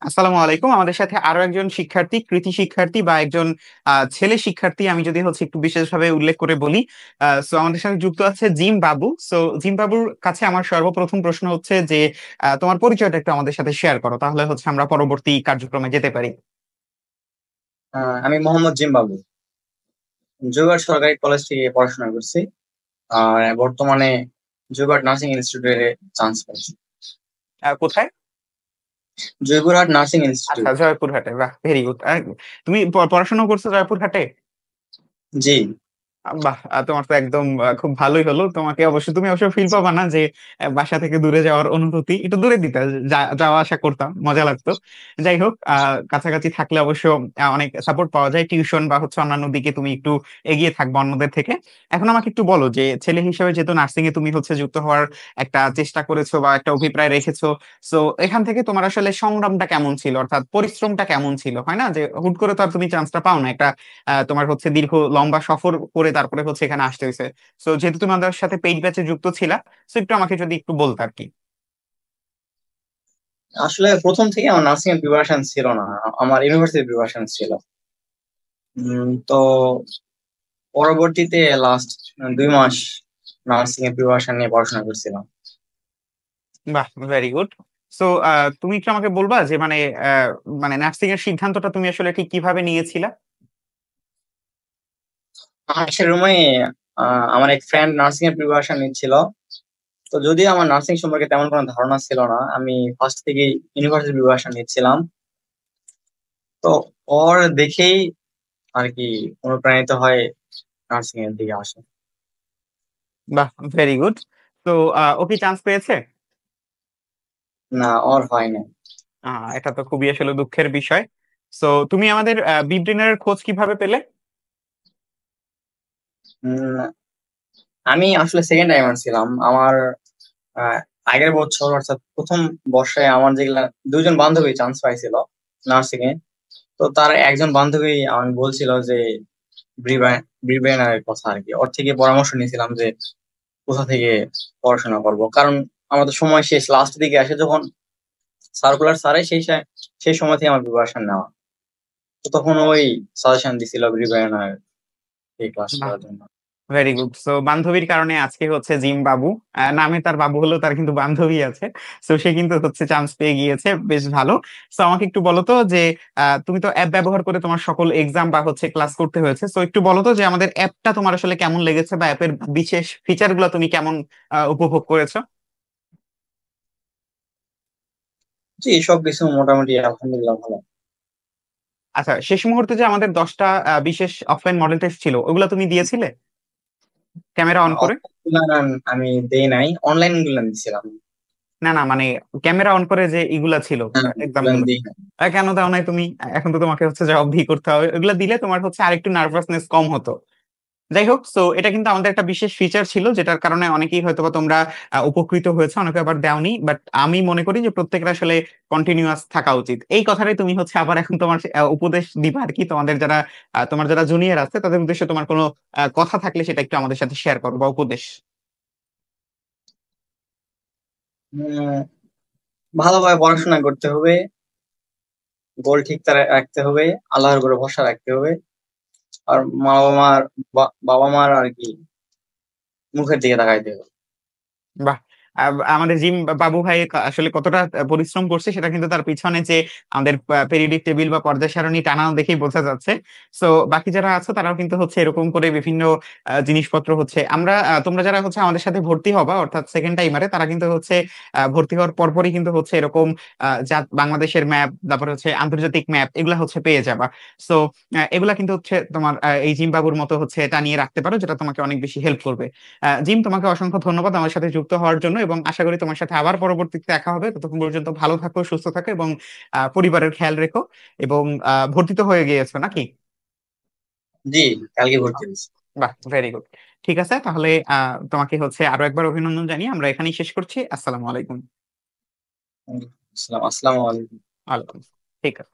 আসসালামু আলাইকুম। আমাদের সাথে আরো একজন শিক্ষার্থী, কৃতি শিক্ষার্থী বা একজন ছেলে শিক্ষার্থী আমি যদি হচ্ছে একটু বিশেষভাবে উল্লেখ করে বলি। সো আমাদের সাথে যুক্ত আছে জিম বাবু। সো জিম বাবুর কাছে আমার সর্বপ্রথম প্রশ্ন হচ্ছে যে তোমার পরিচয়টা একটু আমাদের সাথে শেয়ার করো, তাহলে হচ্ছে আমরা পরবর্তী কার্যক্রমে যেতে পারি। আমি মোহাম্মদ জিম্বাবু জুগার সরকারি কলেজ থেকে পড়াশোনা করছি। আর বর্তমানে জুগার নার্সিং ইনস্টিটিউটে চান্স পেয়েছি। কোথায়? জয়পুরহাট নার্সিং আচ্ছা, ইনস্টিটিউট। জয়পুরহাটে। বাহ, ভেরি গুড। তুমি পড়াশোনা করছো জয়পুরহাটে? জি। বাহ, তোমার তো একদম খুব ভালোই হলো। তোমাকে অবশ্য তুমি অবশ্য ফিল পাবা না যে বাসা থেকে দূরে যাওয়ার অনুভূতি। একটু দূরে দিতে যাওয়া আসা করতাম, মজা লাগতো। যাই হোক, কাছাকাছি থাকলে অবশ্য অনেক সাপোর্ট পাওয়া যায়, টিউশন বা হচ্ছে অন্যান্য দিকে তুমি একটু এগিয়ে থাকবে অন্যদের থেকে। এখন আমাকে একটু বলো যে ছেলে হিসেবে যেহেতু নার্সিং এ তুমি হচ্ছে যুক্ত হওয়ার একটা চেষ্টা করেছো বা একটা অভিপ্রায় রেখেছো, সো এখান থেকে তোমার আসলে সংগ্রামটা কেমন ছিল, অর্থাৎ পরিশ্রমটা কেমন ছিল? হয় না যে হুট করে তো আর তুমি চান্সটা পাও না, একটা তোমার হচ্ছে দীর্ঘ লম্বা সফর করে তারপরে হচ্ছে এখানে আসতে হয়েছে। সো যেহেতু তুমি আমাদের সাথে পেইড ব্যাচে যুক্ত ছিলা, সো একটু আমাকে যদি একটু বলতে আর কি। আসলে প্রথম থেকে আমার নার্সিং এর প্রিপারেশন ছিল না, আমার ইউনিভার্সিটি প্রিপারেশন ছিল। তো পরবর্তীতে লাস্ট 2 মাস নার্সিং এর প্রিপারেশন নিয়ে পড়াশোনা করছিলাম। বাহ, ভেরি গুড। সো তুমি একটু আমাকে বলবা যে আহ, মানে নার্সিং এর সিদ্ধান্তটা তুমি আসলে ঠিক কিভাবে নিয়েছিলা? আমার রুমে আমার এক ফ্রেন্ড নার্সিং এর প্রিপারেশন নিচ্ছিল। তো যদিও আমার নার্সিং সম্পর্কে তেমন কোনো ধারণা ছিল না, আমি ফার্স্ট থেকে ইউনিভার্সিটি প্রিপারেশন নিচ্ছিলাম। তো ওর দেখেই আর কি অনুপ্রাণিত হয় নার্সিং এর দিকে আসে। বাহ, ভেরি গুড। তো ও কি চান্স পেয়েছে? না, ওর হয় না। এটা তো খুবই আসলে দুঃখের বিষয়। সো তুমি আমাদের বিব্রেনারের খোঁজ কিভাবে পেলে? উম, আমি আসলে সেকেন্ড টাইমার ছিলাম। আমার আহ, আগের বছর অর্থাৎ প্রথম বর্ষে আমার যেগুলা দুইজন বান্ধবী চান্স পাইছিল নার্সিং এ। তো তার একজন বান্ধবী আমি বলছিল যে ব্রিবেনারের কথা আর কি, ওর থেকে পরামর্শ নিয়েছিলাম যে কোথা থেকে পড়াশোনা করব, কারণ আমাদের সময় শেষ লাস্ট দিকে আসে যখন সার্কুলার সারে সেই সময় থেকে আমার প্রিপারেশন নেওয়া। তো তখন ওই সাজেশন দিছিল ব্রিবেনার এই ক্লাস করার জন্য। Very good. সো বান্ধবীর কারণে আজকে হচ্ছে জিম বাবু, নামে তার বাবু হলেও তার কিন্তু বান্ধবী আছে। সো সে কিন্তু হচ্ছে চান্স পেয়ে গিয়েছে, বেশ ভালো। সো আমাকে একটু বলো তো যে তুমি তো অ্যাপ ব্যবহার করে তোমার সকল এক্সাম বা হচ্ছে ক্লাস করতে হয়েছে, সো একটু বলো তো যে আমাদের অ্যাপটা তোমার আসলে কেমন লেগেছে বা অ্যাপের বিশেষ ফিচার গুলো তুমি কেমন উপভোগ করেছো? জি, সব কিছু মোটামুটি আলহামদুলিল্লাহ ভালো। আচ্ছা, শেষ মুহূর্তে যে আমাদের 10টা বিশেষ অফলাইন মডেল টেস্ট ছিল, ওগুলো তুমি দিয়েছিলে ক্যামেরা অন করে? অফলাইন গুলান আমি দেই নাই, অনলাইন গুলান দিছিলাম। না না, ক্যামেরা অন করে যে ইগুলা ছিল হ্যাঁ, এক্সাম গুলান গুলো, দিই নাই। কেন দাও নাই তুমি? এখন তো তোমাকে হচ্ছে জবাব দিয়ে করতে হবে, এগুলা দিলে তোমার হচ্ছে আরেকটু নার্ভাসনেস কম হতো। যাই হোক, সো এটা কিন্তু আমাদের একটা বিশেষ ফিচার ছিল, যেটার কারণে অনেকেই হয়তোবা তোমরা উপকৃত হয়েছে, অনেকে আবার দাওনি, বাট আমি মনে করি যে প্রত্যেকের আসলে কন্টিনিউয়াস থাকা উচিত। এই কথাটাই তুমি হচ্ছে আবার এখন তোমার উপদেশ দিবা আর কি, তোমাদের যারা তোমার যারা জুনিয়র আছে তাদের উদ্দেশ্যে তোমার কোনো কথা থাকলে সেটা একটু আমাদের সাথে শেয়ার করো বা উপদেশ। উম, ভালোভাবে পড়াশোনা করতে হবে, গোল ঠিক রাখতে হবে, আল্লাহর উপরে ভরসা রাখতে হবে। আর বাবা মার আর কি মুখের দিকে তাকাইতে হবে। বাহ, আমাদের জিম বাবু ভাই আসলে কতটা পরিশ্রম করছে সেটা কিন্তু তার পিছনে যে আমাদের পেরিয়ডিক টেবিল বা পর্যায় সারণী টানানো দেখেই বোঝা যাচ্ছে। সো বাকি যারা আছে তারাও কিন্তু হচ্ছে এরকম করে বিভিন্ন জিনিসপত্র হচ্ছে আমরা তোমরা যারা হচ্ছে আমাদের সাথে ভর্তি হবা অর্থাৎ সেকেন্ড টাইমারে, তারা কিন্তু হচ্ছে ভর্তি হওয়ার পরপরই কিন্তু হচ্ছে এরকম যা বাংলাদেশের ম্যাপ, তারপর হচ্ছে আন্তর্জাতিক ম্যাপ, এগুলা হচ্ছে পেয়ে যাবা। সো এগুলা কিন্তু হচ্ছে তোমার এই জিম বাবুর মতো হচ্ছে এটা নিয়ে রাখতে পারো, যেটা তোমাকে অনেক বেশি হেল্প করবে। জিম, তোমাকে অসংখ্য ধন্যবাদ আমার সাথে যুক্ত হওয়ার জন্য, এবং আশা করি তোমার সাথে আবার পরবর্তীতে দেখা হবে। ততক্ষণ পর্যন্ত ভালো থাকো, সুস্থ থাকো, এবং পরিবারের খেয়াল রেখো। এবং ভর্তি তো হয়ে গিয়েছো নাকি? জি, কালকে ভর্তি হয়েছি। বাহ, ভেরি গুড। ঠিক আছে, তাহলে তোমাকে হচ্ছে আরো একবার অভিনন্দন জানিয়ে আমরা এখানেই শেষ করছি। আসসালামু আলাইকুম। আসসালামু আলাইকুম। আলাইকুম। ঠিক আছে।